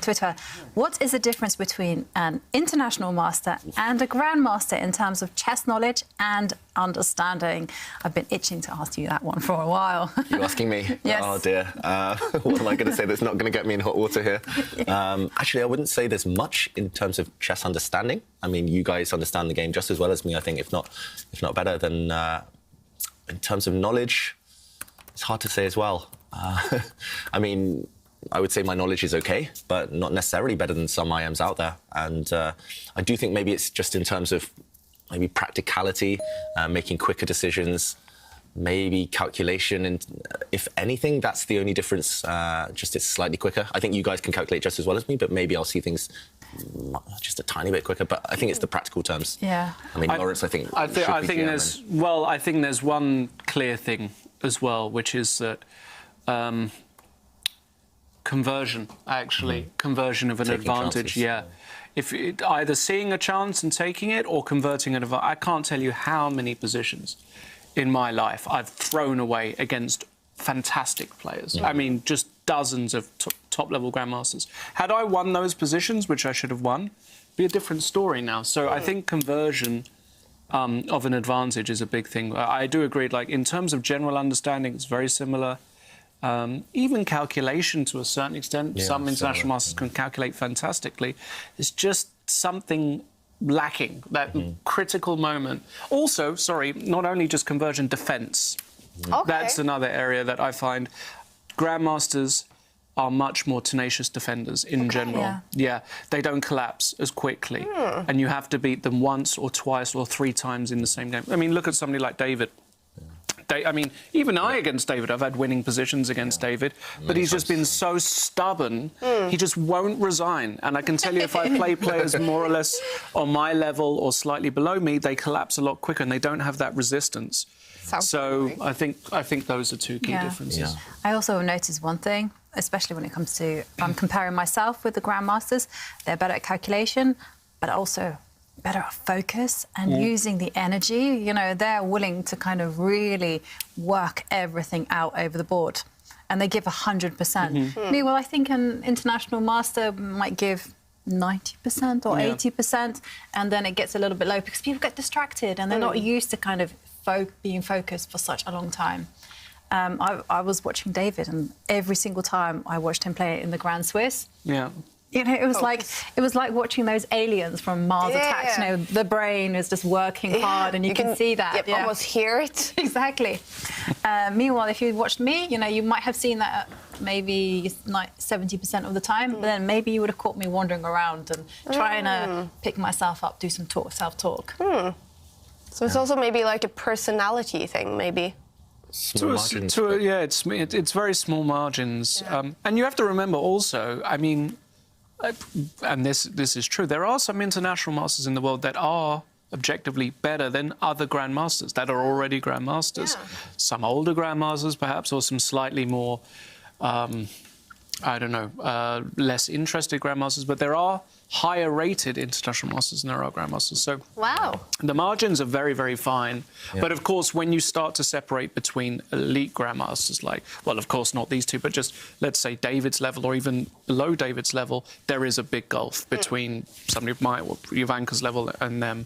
Twitter, what is the difference between an international master and a grandmaster in terms of chess knowledge and understanding? I've been itching to ask you that one for a while. You asking me? Yes. Oh dear. What am I going to say that's not going to get me in hot water here? Actually, I wouldn't say there's much in terms of chess understanding. I mean, you guys understand the game just as well as me, I think, if not better. Then in terms of knowledge, it's hard to say as well. I mean, I would say my knowledge is okay, but not necessarily better than some IMs out there. And I do think maybe it's just in terms of maybe practicality, making quicker decisions, maybe calculation. And if anything, that's the only difference. Just it's slightly quicker. I think you guys can calculate just as well as me, but maybe I'll see things just a tiny bit quicker. But I think it's the practical terms. Yeah. I mean, Lawrence, I think there's one clear thing as well, which is that conversion, actually. Conversion of an advantage, yeah. If either seeing a chance and taking it or converting an advantage. I can't tell you how many positions in my life I've thrown away against fantastic players. I mean, just dozens of top-level grandmasters. Had I won those positions, which I should have won, it'd be a different story now. So I think conversion of an advantage is a big thing. I do agree, like, in terms of general understanding, it's very similar. Even calculation to a certain extent. Some international masters can calculate fantastically. It's just something lacking, that critical moment. Also, sorry, not only just conversion, defence. Okay. That's another area that I find grandmasters are much more tenacious defenders in general. Yeah, they don't collapse as quickly. And you have to beat them once or twice or 3 times in the same game. I mean, look at somebody like David. I mean, even I against David, I've had winning positions against David, but he's just been so stubborn, he just won't resign. And I can tell you, if I play players more or less on my level or slightly below me, they collapse a lot quicker and they don't have that resistance. So I think those are 2 key differences. I also noticed one thing, especially when it comes to comparing myself with the grandmasters. They're better at calculation, but also better at focus and using the energy. You know, they're willing to kind of really work everything out over the board, and they give 100%. Meanwhile, I think an international master might give 90% or 80%, and then it gets a little bit low because people get distracted and they're not used to kind of being focused for such a long time. I was watching David, and every single time I watched him play in the Grand Swiss, you know, it was like watching those aliens from Mars Attacks. You know, the brain is just working hard, and you can see that. You almost hear it. Exactly. Meanwhile, if you watched me, you know, you might have seen that maybe 70% of the time, but then maybe you would have caught me wandering around and trying to pick myself up, do some self-talk. So it's also maybe like a personality thing, maybe. Small margins. It's very small margins. And you have to remember also, I mean, and this is true, there are some international masters in the world that are objectively better than other grandmasters that are already grandmasters. Some older grandmasters, perhaps, or some slightly more, I don't know, less interested grandmasters. But there are higher-rated international masters than there are grandmasters. So the margins are very, very fine. But, of course, when you start to separate between elite grandmasters, like, well, of course, not these two, but just, let's say, David's level or even below David's level, there is a big gulf between somebody of Jovanka's level and them.